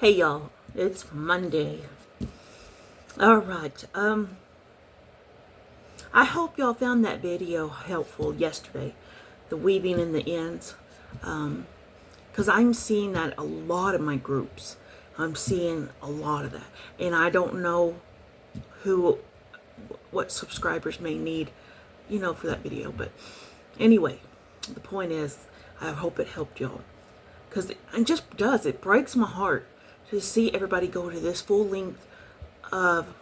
Hey y'all, it's Monday. Alright, I hope y'all found that video helpful yesterday. The weaving in the ends. Because I'm seeing that a lot in my groups. I'm seeing a lot of that. And I don't know what subscribers may need, for that video. But anyway, the point is, I hope it helped y'all. Because it just does. It breaks my heart to see everybody go to this full length of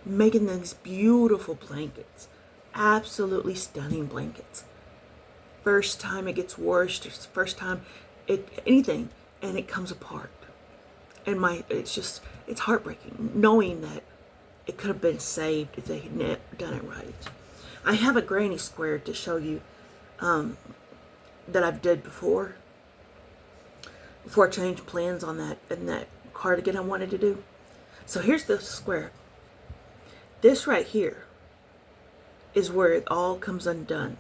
making these beautiful blankets. Absolutely stunning blankets. First time it gets washed, it's the first time anything, and it comes apart. And it's heartbreaking knowing that it could have been saved if they had done it right. I have a granny square to show you that I've did before I changed plans on that cardigan I wanted to do. So here's the square. This right here is where it all comes undone.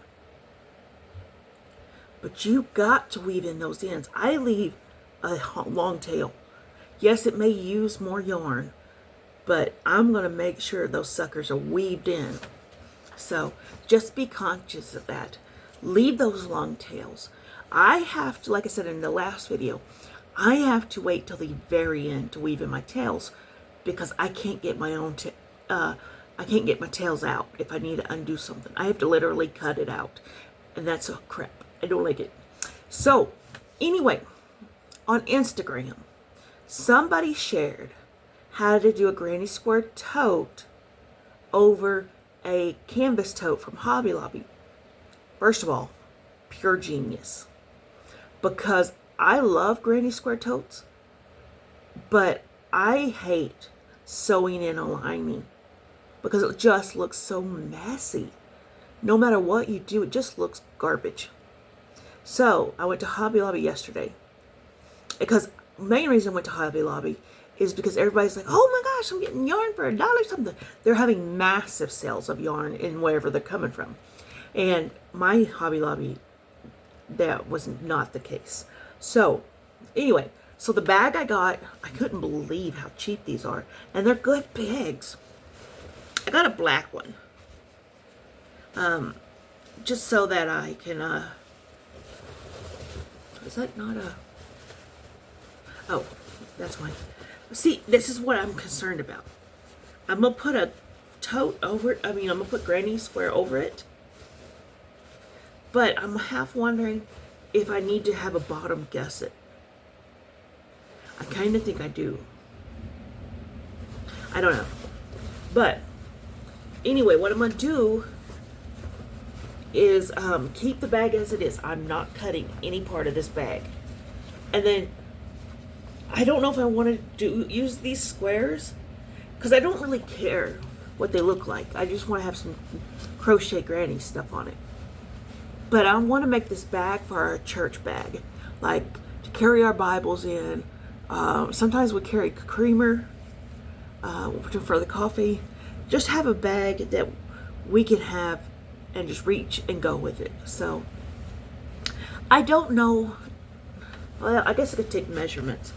But you got to weave in those ends. I leave a long tail. Yes, it may use more yarn, but I'm going to make sure those suckers are weaved in. So just be conscious of that. Leave those long tails. I have to, like I said in the last video, I have to wait till the very end to weave in my tails because I can't get my own I can't get my tails out if I need to undo something. I have to literally cut it out. And that's a crap. I don't like it. So, anyway, on Instagram, somebody shared how to do a granny square tote over a canvas tote from Hobby Lobby. First of all, pure genius. Because I love granny square totes, but I hate sewing in a lining because it just looks so messy. No matter what you do, it just looks garbage. So I went to Hobby Lobby yesterday because the main reason I went to Hobby Lobby is because everybody's like, oh my gosh, I'm getting yarn for $1 something. They're having massive sales of yarn in wherever they're coming from. And my Hobby Lobby, that was not the case. So anyway, so the bag I got, I couldn't believe how cheap these are. And they're good bags. I got a black one. Just so that I can, is that not a, oh, that's fine. See, this is what I'm concerned about. I'm going to put a tote over it. I'm going to put granny square over it. But I'm half wondering if I need to have a bottom gusset. I kind of think I do. I don't know. But anyway, what I'm going to do is keep the bag as it is. I'm not cutting any part of this bag. And then I don't know if I want to use these squares because I don't really care what they look like. I just want to have some crochet granny stuff on it. But I want to make this bag for our church bag, like to carry our Bibles in. Sometimes we carry creamer for the coffee. Just have a bag that we can have and just reach and go with it. So I don't know. Well, I guess I could take measurements.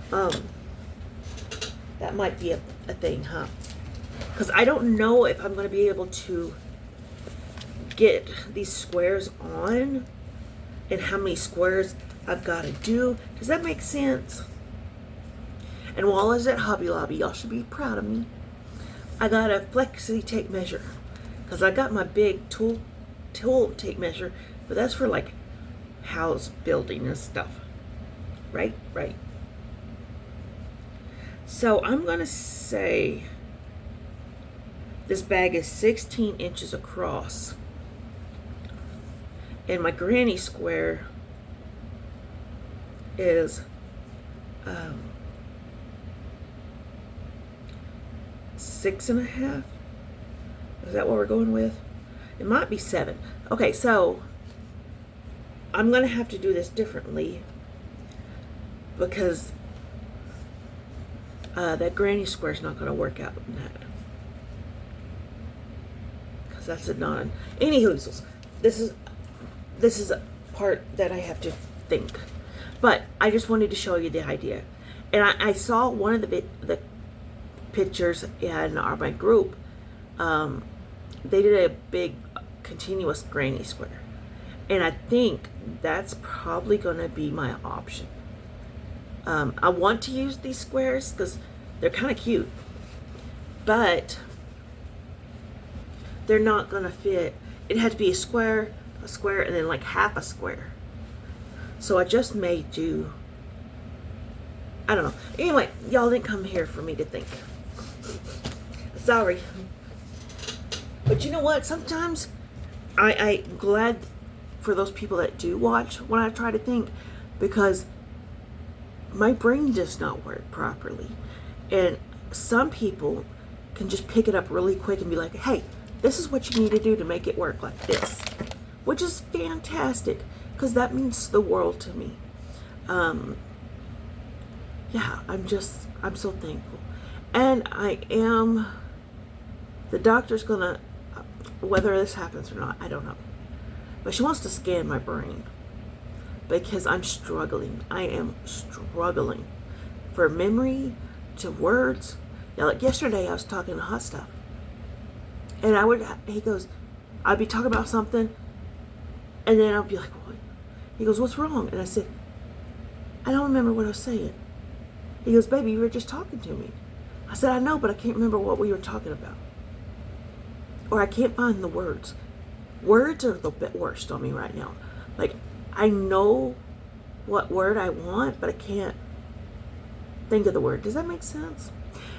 That might be a thing, huh? Because I don't know if I'm going to be able to get these squares on and how many squares I've got to do. Does that make sense? And while I was at Hobby Lobby, y'all should be proud of me. I got a flexi tape measure because I got my big tool tape measure, but that's for like house building and stuff. Right? So I'm going to say this bag is 16 inches across. And my granny square is 6.5. Is that what we're going with? It might be 7. Okay, so I'm going to have to do this differently because that granny square is not going to work out in that. Because that's a non. Anywho, this is a part that I have to think. But I just wanted to show you the idea. And I saw one of the pictures in my group. They did a big continuous granny square. And I think that's probably going to be my option. I want to use these squares because they're kind of cute. But they're not going to fit. It had to be a square, and then like half a square. So I just may do, I don't know. Anyway, y'all didn't come here for me to think. Sorry. But you know what? Sometimes I'm glad for those people that do watch when I try to think, because my brain does not work properly. And some people can just pick it up really quick and be like, hey, this is what you need to do to make it work like this. Which is fantastic, because that means the world to me. Yeah, I'm so thankful. And the doctor's gonna, whether this happens or not, I don't know. But she wants to scan my brain because I'm struggling. I am struggling for memory, to words. Now, like yesterday, I was talking to Hot Stuff. And he goes, I'd be talking about something, and then I'll be like, what? He goes, what's wrong? And I said, I don't remember what I was saying. He goes, baby, you were just talking to me. I said, I know, but I can't remember what we were talking about. Or I can't find the words. Words are the worst on me right now. Like, I know what word I want, but I can't think of the word. Does that make sense?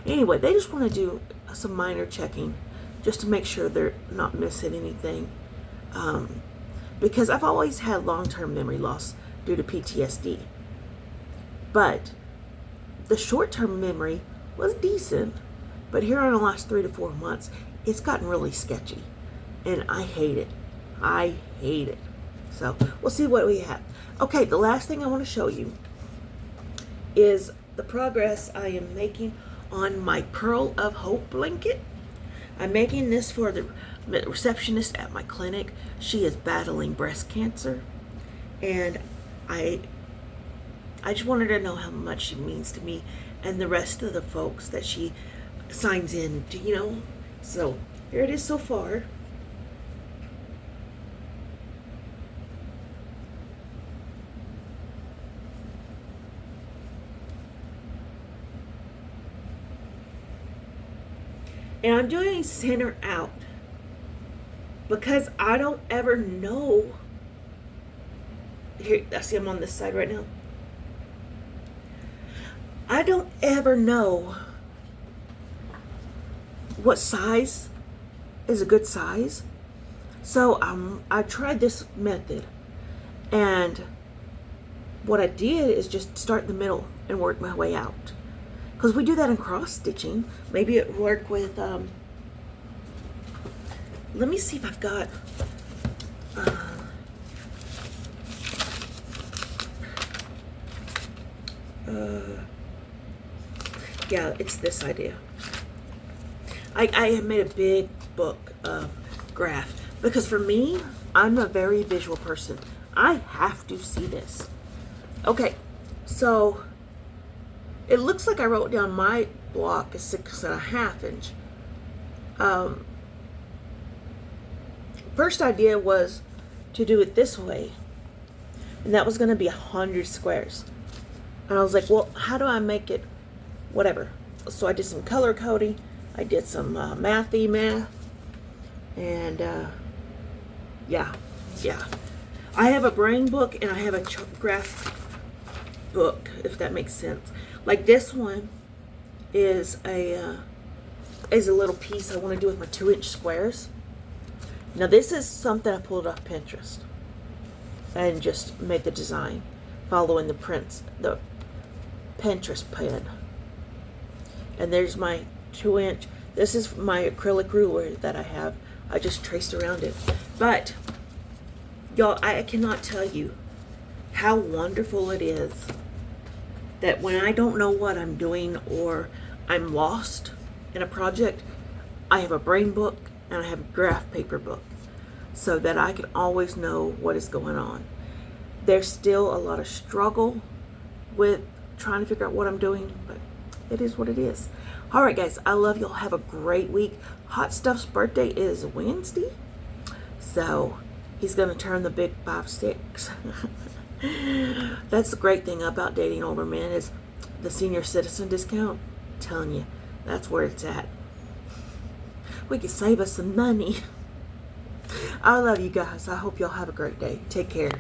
Anyway, they just want to do some minor checking just to make sure they're not missing anything. Because I've always had long-term memory loss due to PTSD. But the short-term memory was decent. But here in the last 3 to 4 months, it's gotten really sketchy. And I hate it. I hate it. So we'll see what we have. Okay, the last thing I want to show you is the progress I am making on my Pearl of Hope blanket. I'm making this for the receptionist at my clinic. She is battling breast cancer. And I just wanted her to know how much she means to me and the rest of the folks that she signs in to, you know. So here it is so far. And I'm doing center out because I don't ever know. Here, I see I'm on this side right now. I don't ever know what size is a good size. So I tried this method, and what I did is just start in the middle and work my way out. Because we do that in cross stitching. Maybe it work with, let me see if I've got, yeah, it's this idea. I have made a big book of graph. Because for me, I'm a very visual person. I have to see this. Okay, so it looks like I wrote down my block is 6.5 inch. First idea was to do it this way, and that was going to be 100 squares. And I was like, well, how do I make it whatever? So I did some color coding. I did some mathy math, and yeah. I have a brain book and I have a graph book, if that makes sense. Like this one is a little piece I want to do with my 2-inch squares. Now this is something I pulled off Pinterest and just made the design following the prints, the Pinterest pen. And there's my 2-inch. This is my acrylic ruler that I have. I just traced around it. But y'all, I cannot tell you how wonderful it is that when I don't know what I'm doing or I'm lost in a project, I have a brain book and I have a graph paper book so that I can always know what is going on. There's still a lot of struggle with trying to figure out what I'm doing, but it is what it is. All right, guys, I love y'all. Have a great week. Hot Stuff's birthday is Wednesday, so he's going to turn the big 5-6. That's the great thing about dating older men is the senior citizen discount. I'm telling you, that's where it's at. We can save us some money. I love you guys. I hope y'all have a great day. Take care.